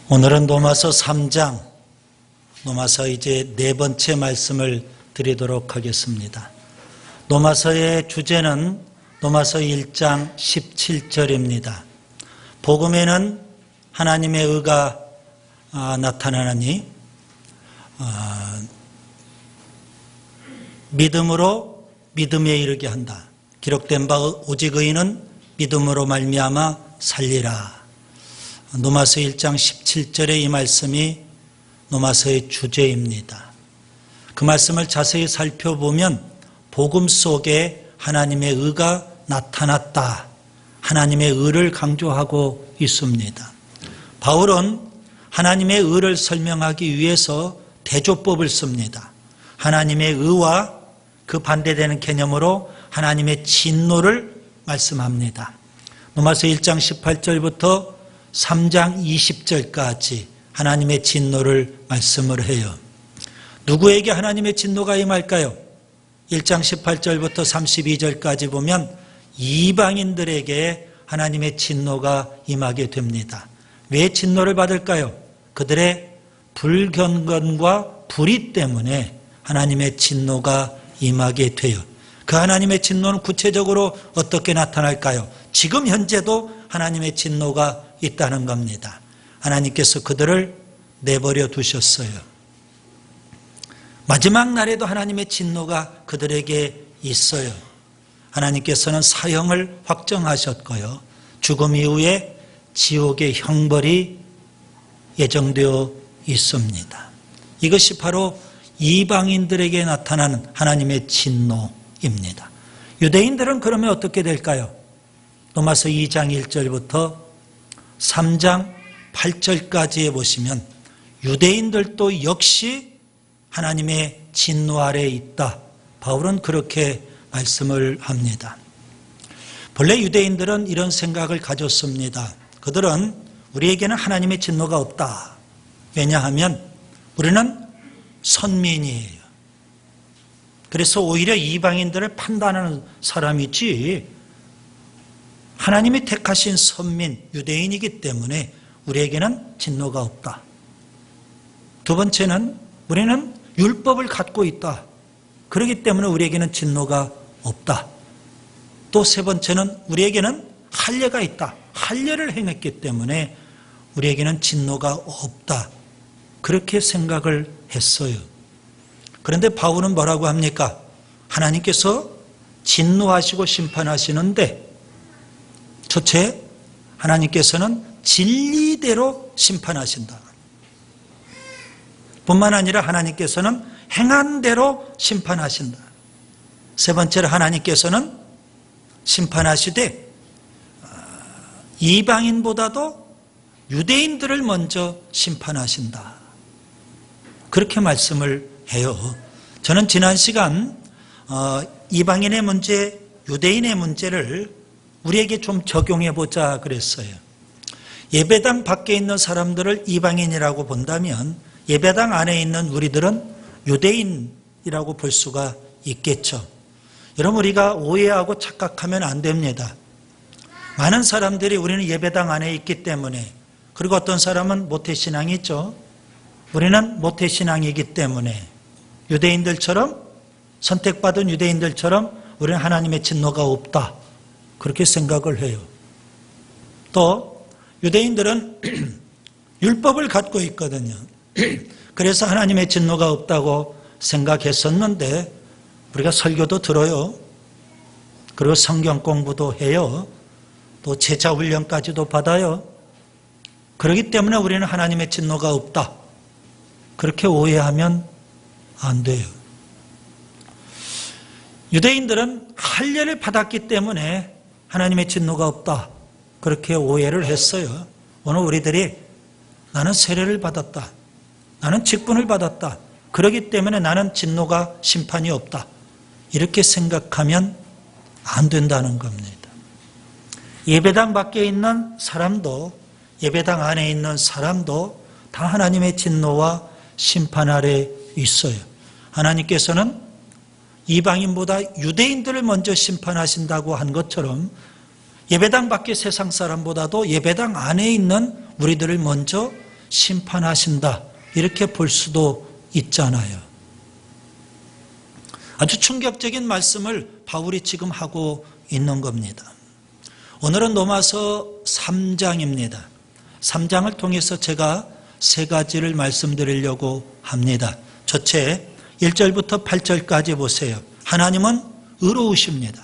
오늘은 로마서 3장, 로마서 이제 네 번째 말씀을 드리도록 하겠습니다. 로마서의 주제는 로마서 1장 17절입니다. 복음에는 하나님의 의가 나타나니 믿음으로 믿음에 이르게 한다. 기록된 바 오직 의인은 믿음으로 말미암아 살리라. 로마서 1장 17절의 이 말씀이 로마서의 주제입니다. 그 말씀을 자세히 살펴보면 복음 속에 하나님의 의가 나타났다. 하나님의 의를 강조하고 있습니다. 바울은 하나님의 의를 설명하기 위해서 대조법을 씁니다. 하나님의 의와 그 반대되는 개념으로 하나님의 진노를 말씀합니다. 로마서 1장 18절부터 3장 20절까지 하나님의 진노를 말씀을 해요. 누구에게 하나님의 진노가 임할까요? 1장 18절부터 32절까지 보면 이방인들에게 하나님의 진노가 임하게 됩니다. 왜 진노를 받을까요? 그들의 불경건과 불의 때문에 하나님의 진노가 임하게 돼요. 그 하나님의 진노는 구체적으로 어떻게 나타날까요? 지금 현재도 하나님의 진노가 있다는 겁니다. 하나님께서 그들을 내버려 두셨어요. 마지막 날에도 하나님의 진노가 그들에게 있어요. 하나님께서는 사형을 확정하셨고요. 죽음 이후에 지옥의 형벌이 예정되어 있습니다. 이것이 바로 이방인들에게 나타나는 하나님의 진노입니다. 유대인들은 그러면 어떻게 될까요? 로마서 2장 1절부터 3장 8절까지에 보시면 유대인들도 역시 하나님의 진노 아래에 있다. 바울은 그렇게 말씀을 합니다. 본래 유대인들은 이런 생각을 가졌습니다. 그들은 우리에게는 하나님의 진노가 없다. 왜냐하면 우리는 선민이에요. 그래서 오히려 이방인들을 판단하는 사람이지 하나님이 택하신 선민, 유대인이기 때문에 우리에게는 진노가 없다. 두 번째는 우리는 율법을 갖고 있다. 그렇기 때문에 우리에게는 진노가 없다. 또 세 번째는 우리에게는 할례가 있다. 할례를 행했기 때문에 우리에게는 진노가 없다. 그렇게 생각을 했어요. 그런데 바울은 뭐라고 합니까? 하나님께서 진노하시고 심판하시는데 첫째, 하나님께서는 진리대로 심판하신다. 뿐만 아니라 하나님께서는 행한 대로 심판하신다. 세 번째로 하나님께서는 심판하시되 이방인보다도 유대인들을 먼저 심판하신다. 그렇게 말씀을 해요. 저는 지난 시간 이방인의 문제, 유대인의 문제를 우리에게 좀 적용해 보자 그랬어요. 예배당 밖에 있는 사람들을 이방인이라고 본다면 예배당 안에 있는 우리들은 유대인이라고 볼 수가 있겠죠. 여러분, 우리가 오해하고 착각하면 안 됩니다. 많은 사람들이 우리는 예배당 안에 있기 때문에, 그리고 어떤 사람은 모태신앙이 있죠. 우리는 모태신앙이기 때문에 유대인들처럼, 선택받은 유대인들처럼 우리는 하나님의 진노가 없다. 그렇게 생각을 해요. 또 유대인들은 율법을 갖고 있거든요. 그래서 하나님의 진노가 없다고 생각했었는데 우리가 설교도 들어요. 그리고 성경 공부도 해요. 또 제자 훈련까지도 받아요. 그렇기 때문에 우리는 하나님의 진노가 없다. 그렇게 오해하면 안 돼요. 유대인들은 할례를 받았기 때문에 하나님의 진노가 없다. 그렇게 오해를 했어요. 오늘 우리들이 나는 세례를 받았다. 나는 직분을 받았다. 그렇기 때문에 나는 진노가 심판이 없다. 이렇게 생각하면 안 된다는 겁니다. 예배당 밖에 있는 사람도 예배당 안에 있는 사람도 다 하나님의 진노와 심판 아래 있어요. 하나님께서는 이방인보다 유대인들을 먼저 심판하신다고 한 것처럼 예배당 밖의 세상 사람보다도 예배당 안에 있는 우리들을 먼저 심판하신다. 이렇게 볼 수도 있잖아요. 아주 충격적인 말씀을 바울이 지금 하고 있는 겁니다. 오늘은 로마서 3장입니다. 3장을 통해서 제가 세 가지를 말씀드리려고 합니다. 첫째, 1절부터 8절까지 보세요. 하나님은 의로우십니다.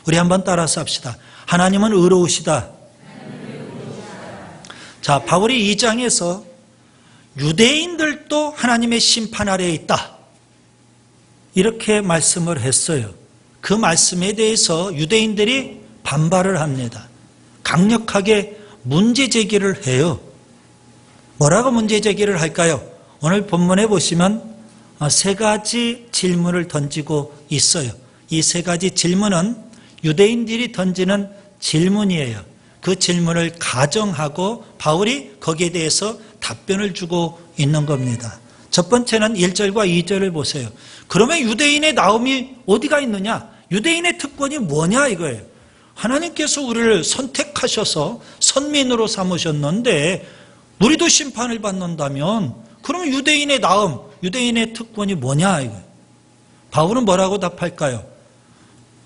우리 한번 따라서 합시다. 하나님은 의로우시다. 자, 바울이 2장에서 유대인들도 하나님의 심판 아래에 있다. 이렇게 말씀을 했어요. 그 말씀에 대해서 유대인들이 반발을 합니다. 강력하게 문제 제기를 해요. 뭐라고 문제 제기를 할까요? 오늘 본문에 보시면 세 가지 질문을 던지고 있어요. 이 세 가지 질문은 유대인들이 던지는 질문이에요. 그 질문을 가정하고 바울이 거기에 대해서 답변을 주고 있는 겁니다. 첫 번째는 1절과 2절을 보세요. 그러면 유대인의 나음이 어디가 있느냐? 유대인의 특권이 뭐냐 이거예요. 하나님께서 우리를 선택하셔서 선민으로 삼으셨는데 우리도 심판을 받는다면 그러면 유대인의 나음, 유대인의 특권이 뭐냐 이거예요. 바울은 뭐라고 답할까요?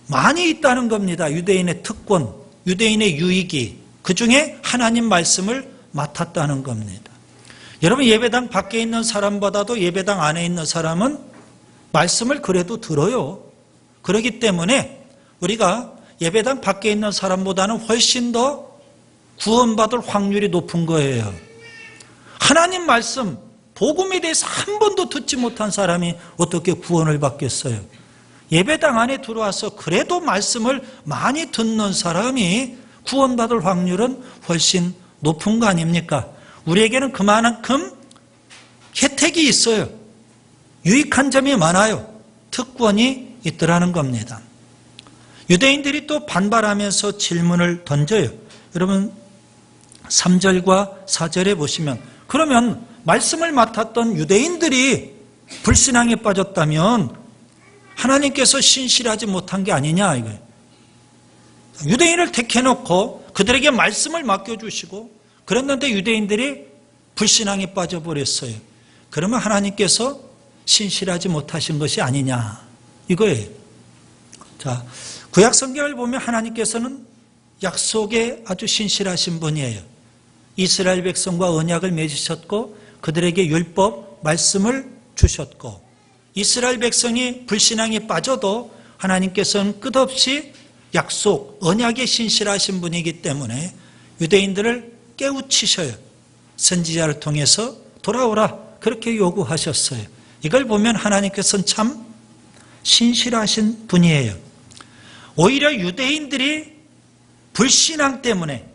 많이 있다는 겁니다. 유대인의 특권, 유대인의 유익이 그 중에 하나님 말씀을 맡았다는 겁니다. 여러분 예배당 밖에 있는 사람보다도 예배당 안에 있는 사람은 말씀을 그래도 들어요. 그렇기 때문에 우리가 예배당 밖에 있는 사람보다는 훨씬 더 구원받을 확률이 높은 거예요. 하나님 말씀, 복음에 대해서 한 번도 듣지 못한 사람이 어떻게 구원을 받겠어요? 예배당 안에 들어와서 그래도 말씀을 많이 듣는 사람이 구원받을 확률은 훨씬 높은 거 아닙니까? 우리에게는 그만큼 혜택이 있어요. 유익한 점이 많아요. 특권이 있더라는 겁니다. 유대인들이 또 반발하면서 질문을 던져요. 여러분 3절과 4절에 보시면 그러면 말씀을 맡았던 유대인들이 불신앙에 빠졌다면 하나님께서 신실하지 못한 게 아니냐 이거예요. 유대인을 택해놓고 그들에게 말씀을 맡겨주시고 그랬는데 유대인들이 불신앙에 빠져버렸어요. 그러면 하나님께서 신실하지 못하신 것이 아니냐 이거예요. 자, 구약 성경을 보면 하나님께서는 약속에 아주 신실하신 분이에요. 이스라엘 백성과 언약을 맺으셨고 그들에게 율법 말씀을 주셨고 이스라엘 백성이 불신앙에 빠져도 하나님께서는 끝없이 약속 언약에 신실하신 분이기 때문에 유대인들을 깨우치셔요. 선지자를 통해서 돌아오라 그렇게 요구하셨어요. 이걸 보면 하나님께서는 참 신실하신 분이에요. 오히려 유대인들이 불신앙 때문에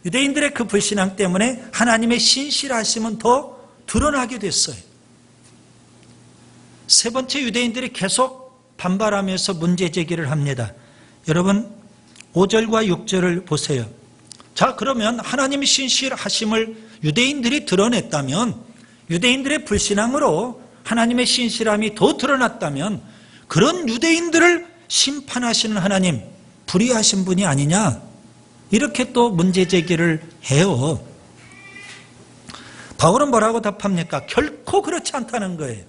유대인들의 그 불신앙 때문에 하나님의 신실하심은 더 드러나게 됐어요. 세 번째, 유대인들이 계속 반발하면서 문제 제기를 합니다. 여러분 5절과 6절을 보세요. 자, 그러면 하나님의 신실하심을 유대인들이 드러냈다면 유대인들의 불신앙으로 하나님의 신실함이 더 드러났다면 그런 유대인들을 심판하시는 하나님 불의하신 분이 아니냐 이렇게 또 문제 제기를 해요. 바울은 뭐라고 답합니까? 결코 그렇지 않다는 거예요.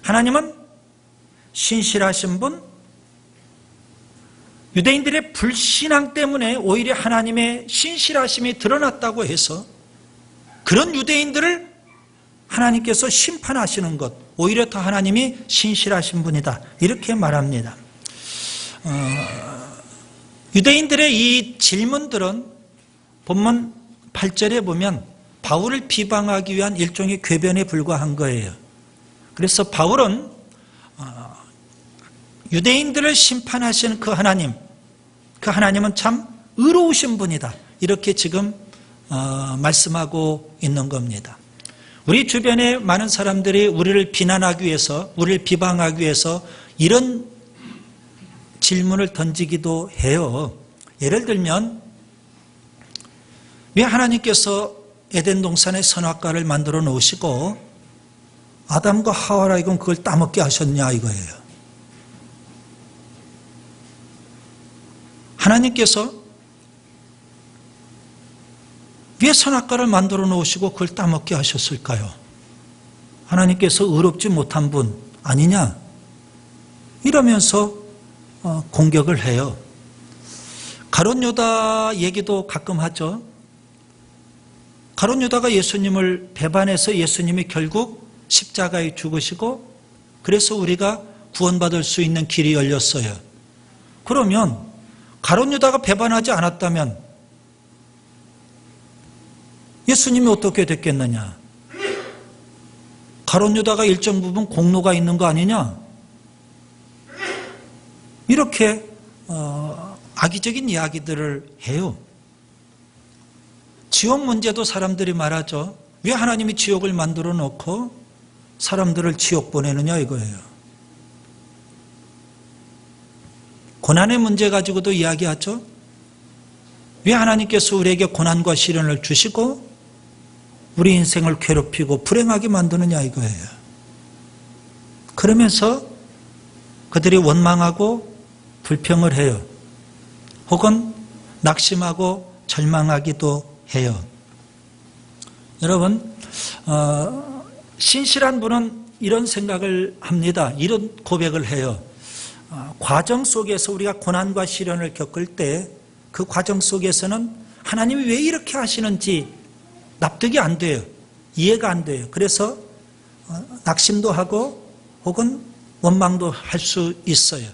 하나님은 신실하신 분, 유대인들의 불신앙 때문에 오히려 하나님의 신실하심이 드러났다고 해서 그런 유대인들을 하나님께서 심판하시는 것, 오히려 더 하나님이 신실하신 분이다 이렇게 말합니다. 유대인들의 이 질문들은 본문 8절에 보면 바울을 비방하기 위한 일종의 궤변에 불과한 거예요. 그래서 바울은 유대인들을 심판하시는 그 하나님은 참 의로우신 분이다 이렇게 지금 말씀하고 있는 겁니다. 우리 주변에 많은 사람들이 우리를 비난하기 위해서 우리를 비방하기 위해서 이런 질문을 던지기도 해요. 예를 들면 왜 하나님께서 에덴 동산에 선악과를 만들어 놓으시고 아담과 하와라 이건 그걸 따먹게 하셨냐 이거예요. 하나님께서 왜 선악과를 만들어 놓으시고 그걸 따먹게 하셨을까요? 하나님께서 의롭지 못한 분 아니냐? 이러면서 공격을 해요. 가룟 유다 얘기도 가끔 하죠. 가룟 유다가 예수님을 배반해서 예수님이 결국 십자가에 죽으시고 그래서 우리가 구원받을 수 있는 길이 열렸어요. 그러면 가룟 유다가 배반하지 않았다면 예수님이 어떻게 됐겠느냐? 가룟 유다가 일정 부분 공로가 있는 거 아니냐? 이렇게 악의적인 이야기들을 해요. 지옥 문제도 사람들이 말하죠. 왜 하나님이 지옥을 만들어 놓고 사람들을 지옥 보내느냐 이거예요. 고난의 문제 가지고도 이야기하죠. 왜 하나님께서 우리에게 고난과 시련을 주시고 우리 인생을 괴롭히고 불행하게 만드느냐 이거예요. 그러면서 그들이 원망하고 불평을 해요. 혹은 낙심하고 절망하기도 해요. 여러분, 신실한 분은 이런 생각을 합니다. 이런 고백을 해요. 과정 속에서 우리가 고난과 시련을 겪을 때 그 과정 속에서는 하나님이 왜 이렇게 하시는지 납득이 안 돼요. 이해가 안 돼요. 그래서 낙심도 하고 혹은 원망도 할 수 있어요.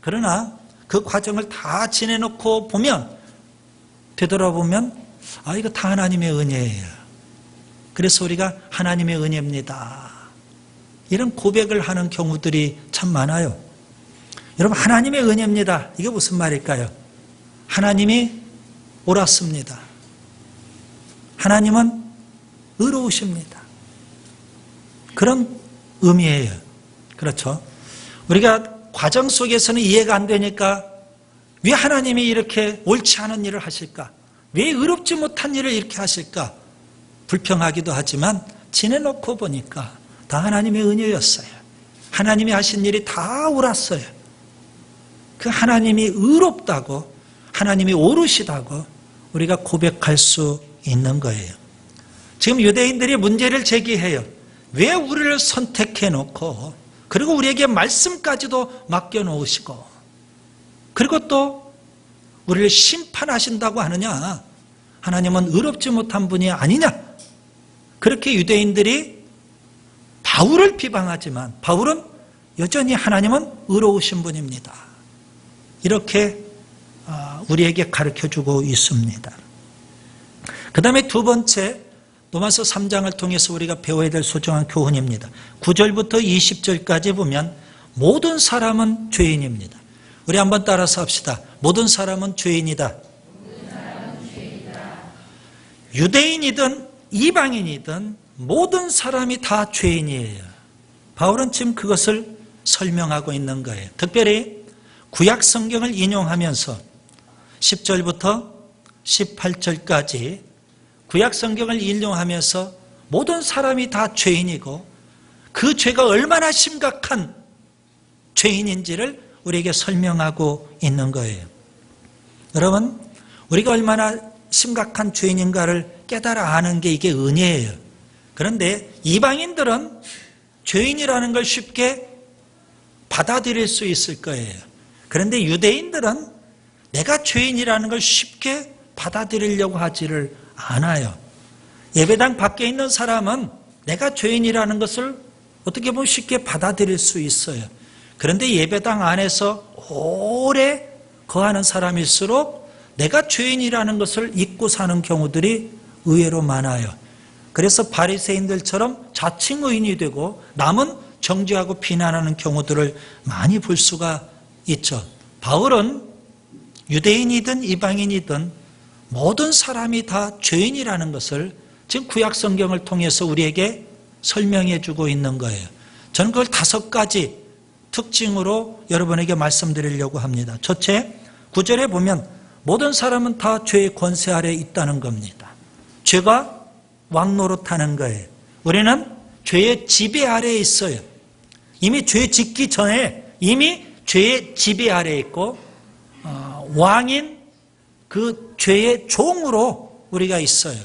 그러나 그 과정을 다 지내놓고 보면 되돌아보면 이거 다 하나님의 은혜예요. 그래서 우리가 하나님의 은혜입니다. 이런 고백을 하는 경우들이 참 많아요. 여러분, 하나님의 은혜입니다. 이게 무슨 말일까요? 하나님이 옳았습니다. 하나님은 의로우십니다. 그런 의미예요. 그렇죠? 우리가 과정 속에서는 이해가 안 되니까 왜 하나님이 이렇게 옳지 않은 일을 하실까? 왜 의롭지 못한 일을 이렇게 하실까? 불평하기도 하지만 지내놓고 보니까 다 하나님의 은혜였어요. 하나님이 하신 일이 다 옳았어요. 그 하나님이 의롭다고, 하나님이 옳으시다고 우리가 고백할 수 있는 거예요. 지금 유대인들이 문제를 제기해요. 왜 우리를 선택해 놓고 그리고 우리에게 말씀까지도 맡겨놓으시고 그리고 또 우리를 심판하신다고 하느냐? 하나님은 의롭지 못한 분이 아니냐? 그렇게 유대인들이 바울을 비방하지만 바울은 여전히 하나님은 의로우신 분입니다. 이렇게 우리에게 가르쳐주고 있습니다. 그 다음에 두 번째, 로마서 3장을 통해서 우리가 배워야 될 소중한 교훈입니다. 9절부터 20절까지 보면 모든 사람은 죄인입니다. 우리 한번 따라서 합시다. 모든 사람은 죄인이다. 유대인이든 이방인이든 모든 사람이 다 죄인이에요. 바울은 지금 그것을 설명하고 있는 거예요. 특별히 구약 성경을 인용하면서 10절부터 18절까지 구약 성경을 인용하면서 모든 사람이 다 죄인이고 그 죄가 얼마나 심각한 죄인인지를 우리에게 설명하고 있는 거예요. 여러분, 우리가 얼마나 심각한 죄인인가를 깨달아 아는 게 이게 은혜예요. 그런데 이방인들은 죄인이라는 걸 쉽게 받아들일 수 있을 거예요. 그런데 유대인들은 내가 죄인이라는 걸 쉽게 받아들이려고 하지를 않아요. 예배당 밖에 있는 사람은 내가 죄인이라는 것을 어떻게 보면 쉽게 받아들일 수 있어요. 그런데 예배당 안에서 오래 거하는 사람일수록 내가 죄인이라는 것을 잊고 사는 경우들이 의외로 많아요. 그래서 바리새인들처럼 자칭 의인이 되고 남은 정죄하고 비난하는 경우들을 많이 볼 수가 있죠. 바울은 유대인이든 이방인이든 모든 사람이 다 죄인이라는 것을 지금 구약 성경을 통해서 우리에게 설명해 주고 있는 거예요. 저는 그걸 5가지 특징으로 여러분에게 말씀드리려고 합니다. 첫째, 9절에 보면 모든 사람은 다 죄의 권세 아래에 있다는 겁니다. 죄가 왕노릇하는 거예요. 우리는 죄의 지배 아래에 있어요. 이미 죄 짓기 전에 이미 죄의 지배 아래에 있고 왕인 그 죄의 종으로 우리가 있어요.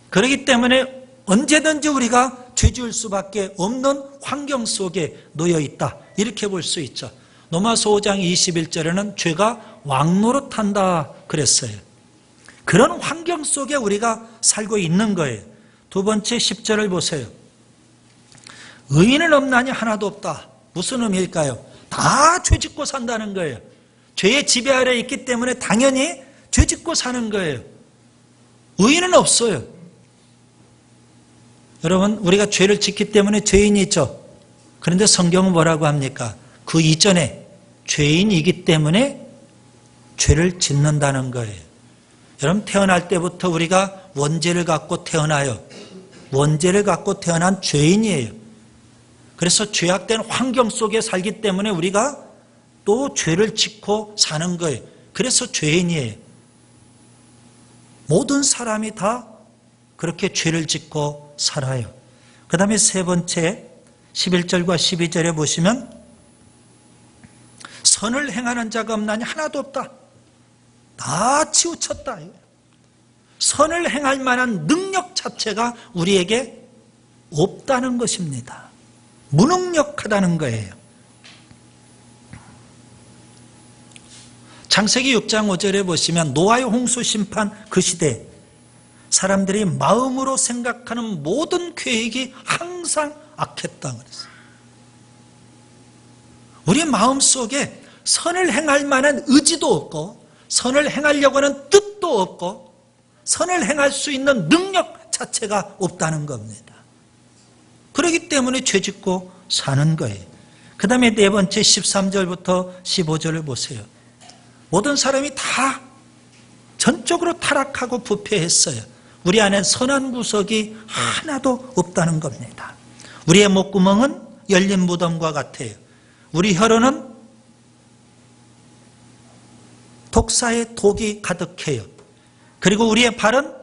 그렇기 때문에 언제든지 우리가 죄 지을 수밖에 없는 환경 속에 놓여 있다. 이렇게 볼 수 있죠. 로마서 5장 21절에는 죄가 왕노릇한다 그랬어요. 그런 환경 속에 우리가 살고 있는 거예요. 두 번째 10절을 보세요. 의인은 없나니 하나도 없다. 무슨 의미일까요? 다 죄짓고 산다는 거예요. 죄의 지배 아래 있기 때문에 당연히 죄짓고 사는 거예요. 의인은 없어요. 여러분, 우리가 죄를 짓기 때문에 죄인이 있죠. 그런데 성경은 뭐라고 합니까? 그 이전에 죄인이기 때문에 죄를 짓는다는 거예요. 여러분, 태어날 때부터 우리가 원죄를 갖고 태어나요. 원죄를 갖고 태어난 죄인이에요. 그래서 죄악된 환경 속에 살기 때문에 우리가 또 죄를 짓고 사는 거예요. 그래서 죄인이에요. 모든 사람이 다 그렇게 죄를 짓고 살아요. 그 다음에 세 번째 11절과 12절에 보시면 선을 행하는 자가 없나니 하나도 없다. 다 치우쳤다. 선을 행할 만한 능력 자체가 우리에게 없다는 것입니다. 무능력하다는 거예요. 창세기 6장 5절에 보시면 노아의 홍수 심판 그 시대 사람들이 마음으로 생각하는 모든 계획이 항상 악했다 그랬어요. 우리 마음속에 선을 행할 만한 의지도 없고 선을 행하려고 하는 뜻도 없고 선을 행할 수 있는 능력 자체가 없다는 겁니다. 그렇기 때문에 죄짓고 사는 거예요. 그 다음에 네 번째 13절부터 15절을 보세요. 모든 사람이 다 전적으로 타락하고 부패했어요. 우리 안에 선한 구석이 하나도 없다는 겁니다. 우리의 목구멍은 열린 무덤과 같아요. 우리 혀로는 독사의 독이 가득해요. 그리고 우리의 발은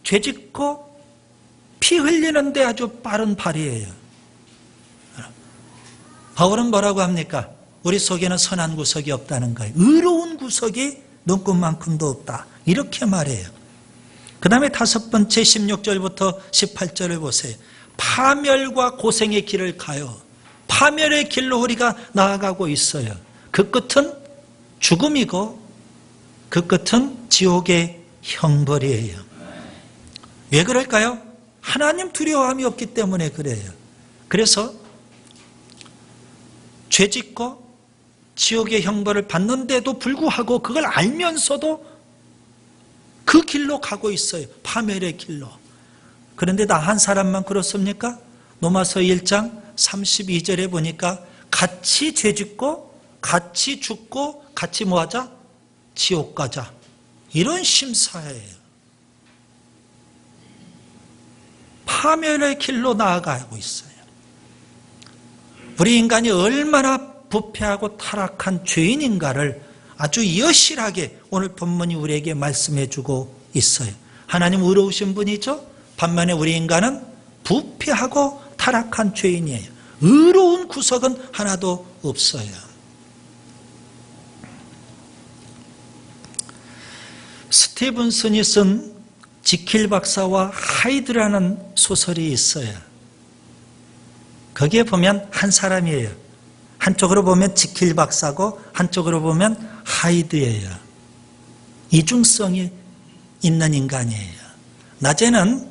죄짓고 피 흘리는데 아주 빠른 발이에요. 바울은 뭐라고 합니까? 우리 속에는 선한 구석이 없다는 거예요. 의로운 구석이 눈꽃만큼도 없다. 이렇게 말해요. 그 다음에 다섯 번째 16절부터 18절을 보세요. 파멸과 고생의 길을 가요. 파멸의 길로 우리가 나아가고 있어요. 그 끝은 죽음이고 그 끝은 지옥의 형벌이에요. 왜 그럴까요? 하나님 두려워함이 없기 때문에 그래요. 그래서 죄짓고 지옥의 형벌을 받는데도 불구하고 그걸 알면서도 그 길로 가고 있어요. 파멸의 길로. 그런데 나 한 사람만 그렇습니까? 로마서 1장 32절에 보니까 같이 죄짓고 같이 죽고 같이 뭐하자? 지옥 가자. 이런 심사예요. 파멸의 길로 나아가고 있어요. 우리 인간이 얼마나 부패하고 타락한 죄인인가를 아주 여실하게 오늘 본문이 우리에게 말씀해 주고 있어요. 하나님 의로우신 분이죠. 반면에 우리 인간은 부패하고 타락한 죄인이에요. 의로운 구석은 하나도 없어요. 스티븐슨이 쓴 지킬 박사와 하이드라는 소설이 있어요. 거기에 보면 한 사람이에요. 한쪽으로 보면 지킬 박사고 한쪽으로 보면 하이드예요. 이중성이 있는 인간이에요. 낮에는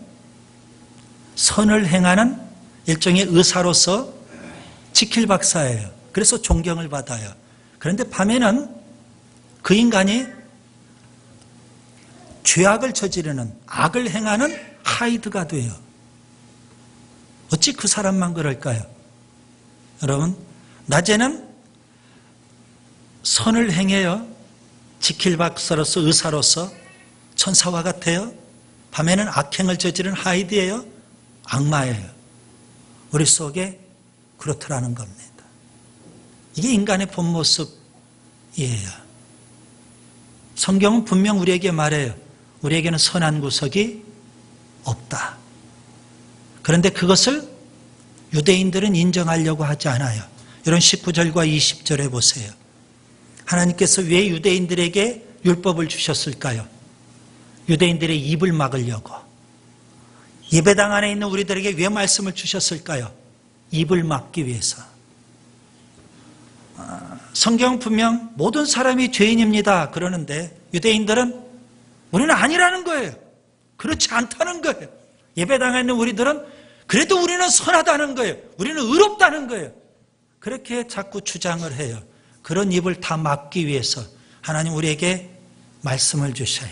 선을 행하는 일종의 의사로서 지킬 박사예요. 그래서 존경을 받아요. 그런데 밤에는 그 인간이 죄악을 저지르는 악을 행하는 하이드가 돼요. 어찌 그 사람만 그럴까요? 여러분, 낮에는 선을 행해요. 지킬 박사로서 의사로서 천사와 같아요. 밤에는 악행을 저지르는 하이드예요. 악마예요. 우리 속에 그렇더라는 겁니다. 이게 인간의 본 모습이에요. 성경은 분명 우리에게 말해요. 우리에게는 선한 구석이 없다. 그런데 그것을 유대인들은 인정하려고 하지 않아요. 이런 19절과 20절에 보세요. 하나님께서 왜 유대인들에게 율법을 주셨을까요? 유대인들의 입을 막으려고. 예배당 안에 있는 우리들에게 왜 말씀을 주셨을까요? 입을 막기 위해서. 성경 분명 모든 사람이 죄인입니다 그러는데 유대인들은 우리는 아니라는 거예요. 그렇지 않다는 거예요. 예배당에 있는 우리들은 그래도 우리는 선하다는 거예요. 우리는 의롭다는 거예요. 그렇게 자꾸 주장을 해요. 그런 입을 다 막기 위해서 하나님 우리에게 말씀을 주셔요.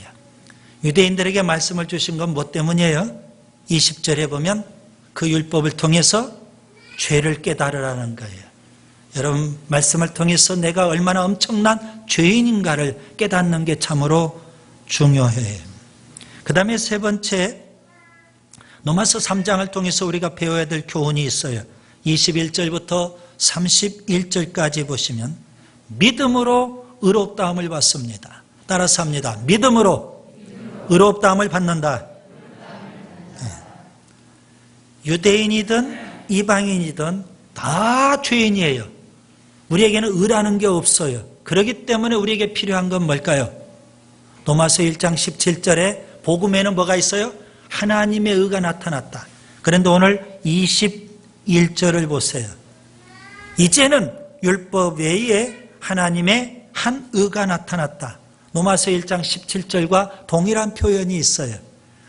유대인들에게 말씀을 주신 건 뭐 때문이에요? 20절에 보면 그 율법을 통해서 죄를 깨달으라는 거예요. 여러분 말씀을 통해서 내가 얼마나 엄청난 죄인인가를 깨닫는 게 참으로 중요해요. 그 다음에 세 번째 로마서 3장을 통해서 우리가 배워야 될 교훈이 있어요. 21절부터 31절까지 보시면 믿음으로 의롭다함을 받습니다. 따라서 합니다. 믿음으로 의롭다함을 받는다. 유대인이든 이방인이든 다 죄인이에요. 우리에게는 의라는 게 없어요. 그렇기 때문에 우리에게 필요한 건 뭘까요? 로마서 1장 17절에 복음에는 뭐가 있어요? 하나님의 의가 나타났다. 그런데 오늘 21절을 보세요. 이제는 율법 외에 하나님의 한 의가 나타났다. 로마서 1장 17절과 동일한 표현이 있어요.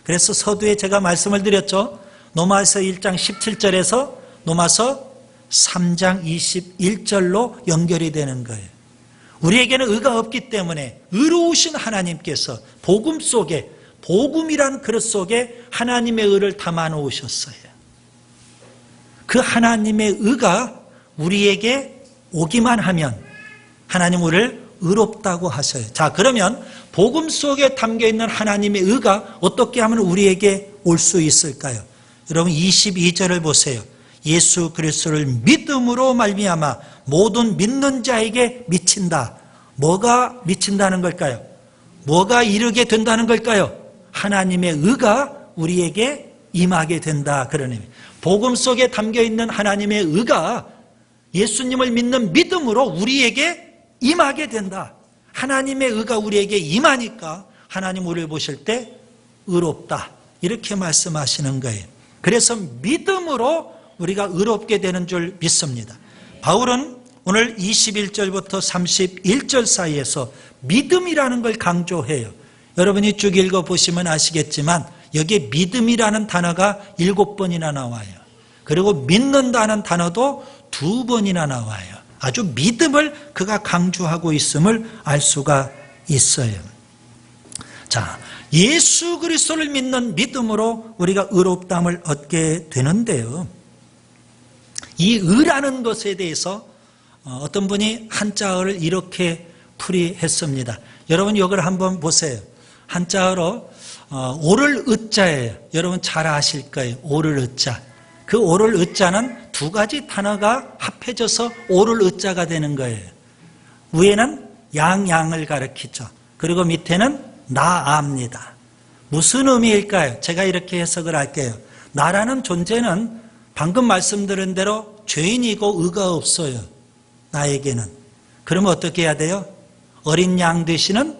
그래서 서두에 제가 말씀을 드렸죠. 로마서 1장 17절에서 로마서 3장 21절로 연결이 되는 거예요. 우리에게는 의가 없기 때문에 의로우신 하나님께서 복음 속에 복음이란 그릇 속에 하나님의 의를 담아 놓으셨어요. 그 하나님의 의가 우리에게 오기만 하면 하나님 우리를 의롭다고 하셔요. 자, 그러면 복음 속에 담겨있는 하나님의 의가 어떻게 하면 우리에게 올 수 있을까요? 여러분 22절을 보세요. 예수 그리스도를 믿음으로 말미암아 모든 믿는 자에게 미친다. 뭐가 미친다는 걸까요? 뭐가 이르게 된다는 걸까요? 하나님의 의가 우리에게 임하게 된다. 그런 의미. 복음 속에 담겨있는 하나님의 의가 예수님을 믿는 믿음으로 우리에게 임하게 된다. 하나님의 의가 우리에게 임하니까 하나님 우리를 보실 때 의롭다. 이렇게 말씀하시는 거예요. 그래서 믿음으로 우리가 의롭게 되는 줄 믿습니다. 바울은 오늘 21절부터 31절 사이에서 믿음이라는 걸 강조해요. 여러분이 쭉 읽어보시면 아시겠지만 여기에 믿음이라는 단어가 7번이나 나와요. 그리고 믿는다는 단어도 2번이나 나와요. 아주 믿음을 그가 강조하고 있음을 알 수가 있어요. 자, 예수 그리스도를 믿는 믿음으로 우리가 의롭다함을 얻게 되는데요. 이 의라는 것에 대해서 어떤 분이 한자어를 이렇게 풀이했습니다. 여러분 이걸 한번 보세요. 한자어로 오를 의자예요. 여러분 잘 아실 거예요. 오를 의자. 그 오를 의자는 두 가지 단어가 합해져서 오를 의자가 되는 거예요. 위에는 양양을 가리키죠. 그리고 밑에는 나아입니다. 무슨 의미일까요? 제가 이렇게 해석을 할게요. 나라는 존재는 방금 말씀드린 대로 죄인이고 의가 없어요. 나에게는. 그러면 어떻게 해야 돼요? 어린 양 되시는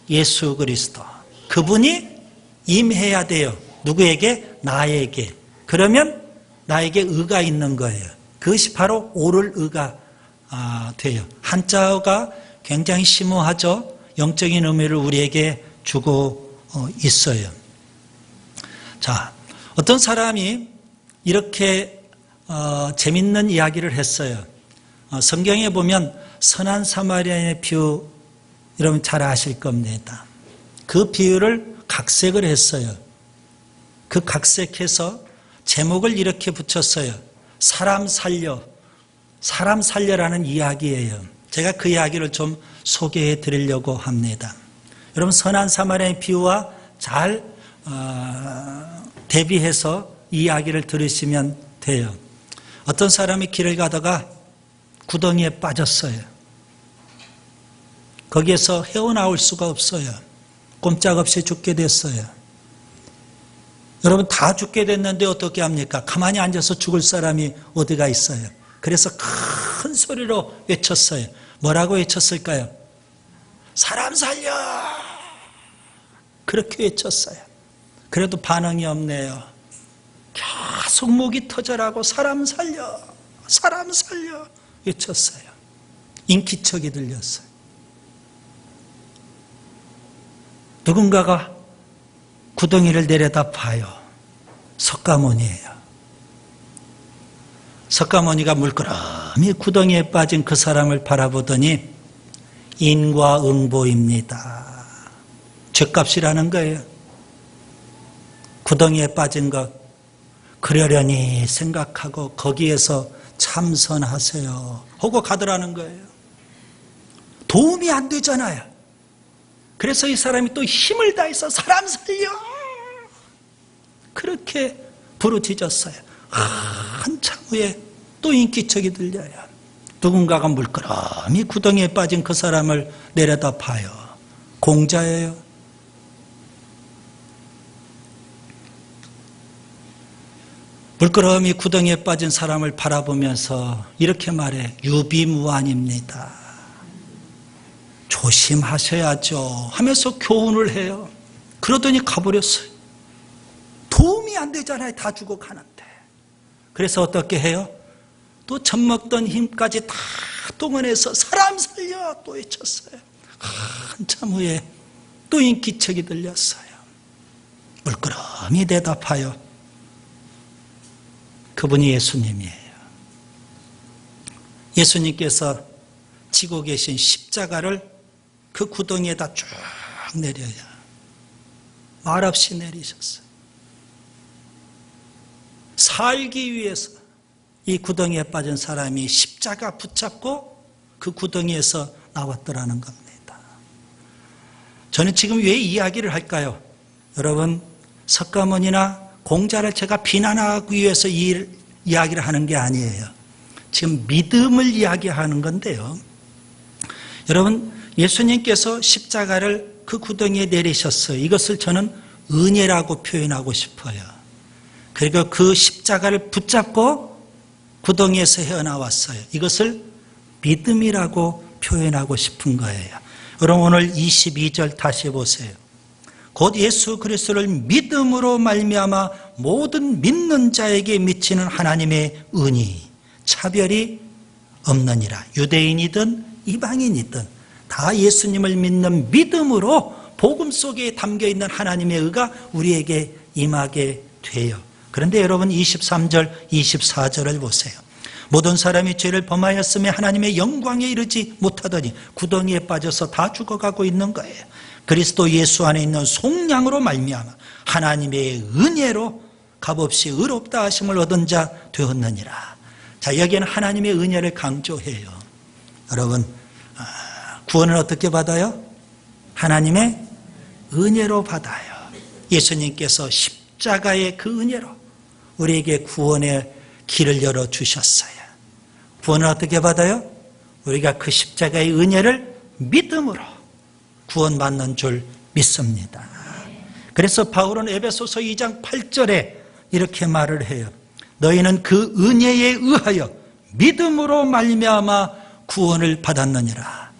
예수 그리스도. 그분이 임해야 돼요. 누구에게? 나에게. 그러면 나에게 의가 있는 거예요. 그것이 바로 오를 의가 돼요. 한자어가 굉장히 심오하죠. 영적인 의미를 우리에게 주고 있어요. 자, 어떤 사람이 이렇게 재밌는 이야기를 했어요. 성경에 보면 선한 사마리아인의 비유, 여러분 잘 아실 겁니다. 그 비유를 각색을 했어요. 그 각색해서 제목을 이렇게 붙였어요. 사람 살려라는 이야기예요. 제가 그 이야기를 좀 소개해 드리려고 합니다. 여러분 선한 사마리아인의 비유와 잘 대비해서 이 이야기를 들으시면 돼요. 어떤 사람이 길을 가다가 구덩이에 빠졌어요. 거기에서 헤어나올 수가 없어요. 꼼짝없이 죽게 됐어요. 여러분 다 죽게 됐는데 어떻게 합니까? 가만히 앉아서 죽을 사람이 어디가 있어요? 그래서 큰 소리로 외쳤어요. 뭐라고 외쳤을까요? 사람 살려! 그렇게 외쳤어요. 그래도 반응이 없네요. 계속 목이 터져라고 사람 살려, 사람 살려 외쳤어요. 인기척이 들렸어요. 누군가가 구덩이를 내려다 봐요. 석가모니예요. 석가모니가 물끄러미 구덩이에 빠진 그 사람을 바라보더니 인과응보입니다. 죗값이라는 거예요. 구덩이에 빠진 것 그러려니 생각하고 거기에서 참선하세요 하고 가더라는 거예요. 도움이 안 되잖아요. 그래서 이 사람이 또 힘을 다해서 사람 살려 그렇게 부르짖었어요. 한참 후에 또 인기척이 들려요. 누군가가 물끄러미 구덩이에 빠진 그 사람을 내려다 봐요. 공자예요. 물끄러미 구덩이에 빠진 사람을 바라보면서 이렇게 말해. 유비무환입니다. 조심하셔야죠 하면서 교훈을 해요. 그러더니 가버렸어요. 도움이 안 되잖아요. 다 죽어가는데. 그래서 어떻게 해요? 또 젖먹던 힘까지 다 동원해서 사람 살려 또 외쳤어요. 한참 후에 또 인기척이 들렸어요. 물끄러미 대답하여. 그분이 예수님이에요. 예수님께서 지고 계신 십자가를 그 구덩이에다 쭉 내려요. 말없이 내리셨어요. 살기 위해서 이 구덩이에 빠진 사람이 십자가 붙잡고 그 구덩이에서 나왔더라는 겁니다. 저는 지금 왜 이야기를 할까요? 여러분, 석가모니나 공자를 제가 비난하기 위해서 이 이야기를 하는 게 아니에요. 지금 믿음을 이야기하는 건데요. 여러분, 예수님께서 십자가를 그 구덩이에 내리셨어요. 이것을 저는 은혜라고 표현하고 싶어요. 그리고 그 십자가를 붙잡고 구덩이에서 헤어나왔어요. 이것을 믿음이라고 표현하고 싶은 거예요. 여러분, 오늘 22절 다시 보세요. 곧 예수 그리스도를 믿음으로 말미암아 모든 믿는 자에게 미치는 하나님의 은이 차별이 없느니라. 유대인이든 이방인이든 다 예수님을 믿는 믿음으로 복음 속에 담겨있는 하나님의 의가 우리에게 임하게 돼요. 그런데 여러분 23절 24절을 보세요. 모든 사람이 죄를 범하였으며 하나님의 영광에 이르지 못하더니 구덩이에 빠져서 다 죽어가고 있는 거예요. 그리스도 예수 안에 있는 속량으로 말미암아 하나님의 은혜로 값없이 의롭다 하심을 얻은 자 되었느니라. 자, 여기에는 하나님의 은혜를 강조해요. 여러분, 구원을 어떻게 받아요? 하나님의 은혜로 받아요. 예수님께서 십자가의 그 은혜로 우리에게 구원의 길을 열어주셨어요. 구원을 어떻게 받아요? 우리가 그 십자가의 은혜를 믿음으로 구원받는 줄 믿습니다. 그래서 바울은 에베소서 2장 8절에 이렇게 말을 해요. 너희는 그 은혜에 의하여 믿음으로 말미암아 구원을 받았느니라.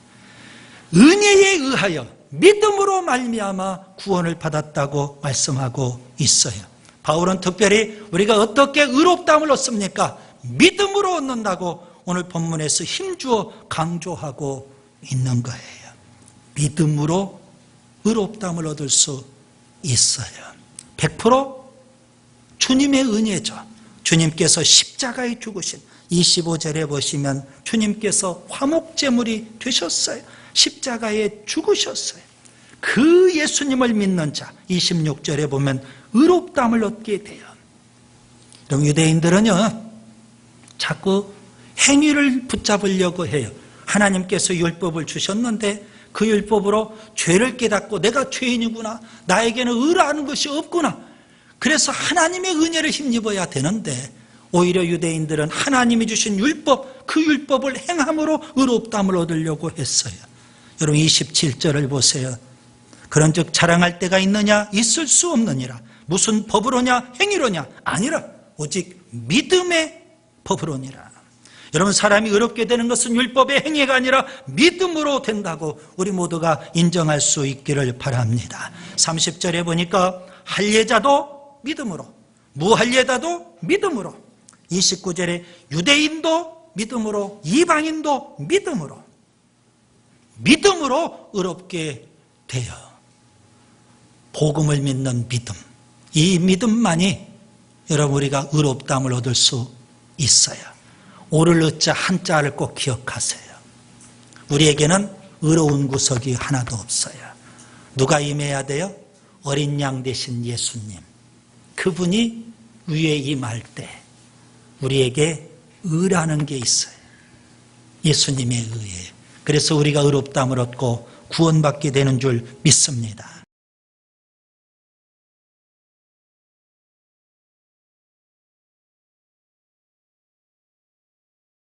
은혜에 의하여 믿음으로 말미암아 구원을 받았다고 말씀하고 있어요. 바울은 특별히 우리가 어떻게 의롭다함을 얻습니까? 믿음으로 얻는다고 오늘 본문에서 힘주어 강조하고 있는 거예요. 믿음으로 의롭다함을 얻을 수 있어요. 100% 주님의 은혜죠. 주님께서 십자가에 죽으신 25절에 보시면 주님께서 화목제물이 되셨어요. 십자가에 죽으셨어요. 그 예수님을 믿는 자 26절에 보면 의롭다함을 얻게 돼요. 그럼 유대인들은요 자꾸 행위를 붙잡으려고 해요. 하나님께서 율법을 주셨는데 그 율법으로 죄를 깨닫고 내가 죄인이구나, 나에게는 의라는 것이 없구나, 그래서 하나님의 은혜를 힘입어야 되는데 오히려 유대인들은 하나님이 주신 율법, 그 율법을 행함으로 의롭다함을 얻으려고 했어요. 여러분 27절을 보세요. 그런즉 자랑할 때가 있느냐? 있을 수 없느니라. 무슨 법으로냐? 행위로냐? 아니라 오직 믿음의 법으로니라. 여러분, 사람이 의롭게 되는 것은 율법의 행위가 아니라 믿음으로 된다고 우리 모두가 인정할 수 있기를 바랍니다. 30절에 보니까 할례자도 믿음으로, 무할례자도 믿음으로, 29절에 유대인도 믿음으로, 이방인도 믿음으로 의롭게 되어 복음을 믿는 믿음, 이 믿음만이 여러분 우리가 의롭다함을 얻을 수 있어요. 오를 의자 한자를 꼭 기억하세요. 우리에게는 의로운 구석이 하나도 없어요. 누가 임해야 돼요? 어린 양 되신 예수님, 그분이 위에 임할 때 우리에게 의라는 게 있어요. 예수님의 의에. 그래서 우리가 의롭다함을 얻고 구원받게 되는 줄 믿습니다.